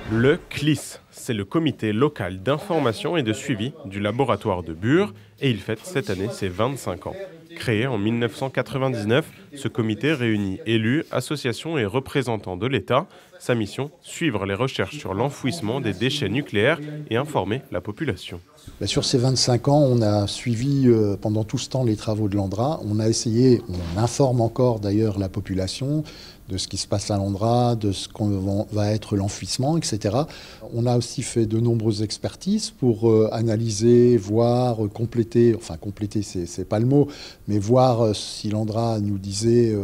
Le CLIS, c'est le comité local d'information et de suivi du laboratoire de Bure et il fête cette année ses 25 ans. Créé en 1999, ce comité réunit élus, associations et représentants de l'État. Sa mission, suivre les recherches sur l'enfouissement des déchets nucléaires et informer la population. Sur ces 25 ans, on a suivi pendant tout ce temps les travaux de l'ANDRA. On a essayé, on informe encore d'ailleurs la population de ce qui se passe à l'ANDRA, de ce qu'on va être l'enfouissement, etc. On a aussi fait de nombreuses expertises pour analyser, voir, compléter, enfin compléter c'est pas le mot, mais voir si l'ANDRA nous disait,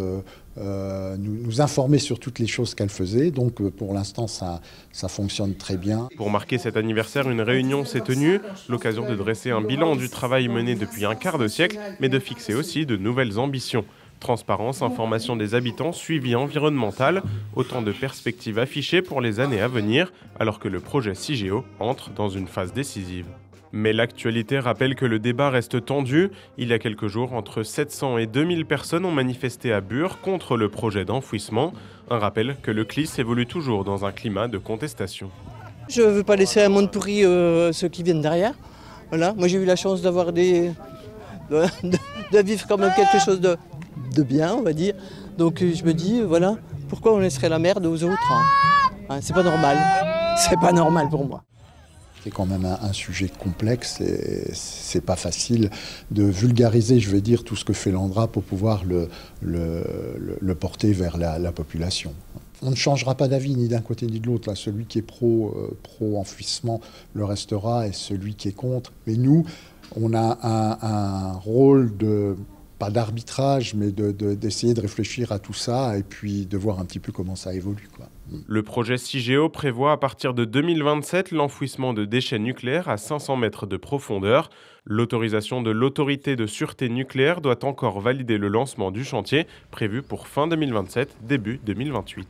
nous informer sur toutes les choses qu'elle faisait. Donc pour l'instant ça fonctionne très bien. Pour marquer cet anniversaire, une réunion s'est tenue, l'occasion de dresser un bilan du travail mené depuis un quart de siècle, mais de fixer aussi de nouvelles ambitions. Transparence, information des habitants, suivi environnemental, autant de perspectives affichées pour les années à venir, alors que le projet CIGEO entre dans une phase décisive. Mais l'actualité rappelle que le débat reste tendu. Il y a quelques jours, entre 700 et 2000 personnes ont manifesté à Bure contre le projet d'enfouissement. Un rappel que le CLIS évolue toujours dans un climat de contestation. Je ne veux pas laisser un monde pourri ceux qui viennent derrière. Voilà. Moi j'ai eu la chance d'avoir de vivre quand même quelque chose de bien, on va dire. Donc je me dis, voilà, pourquoi on laisserait la merde aux autres, hein, c'est pas normal. C'est pas normal pour moi. C'est quand même un sujet complexe et c'est pas facile de vulgariser, je vais dire, tout ce que fait l'ANDRA pour pouvoir le porter vers la population. On ne changera pas d'avis ni d'un côté ni de l'autre. Là, celui qui est pro-enfouissement le restera et celui qui est contre. Mais nous, on a un rôle pas d'arbitrage, mais d'essayer de réfléchir à tout ça et puis de voir un petit peu comment ça évolue, quoi. Le projet CIGEO prévoit à partir de 2027 l'enfouissement de déchets nucléaires à 500 mètres de profondeur. L'autorisation de l'autorité de sûreté nucléaire doit encore valider le lancement du chantier, prévu pour fin 2027, début 2028.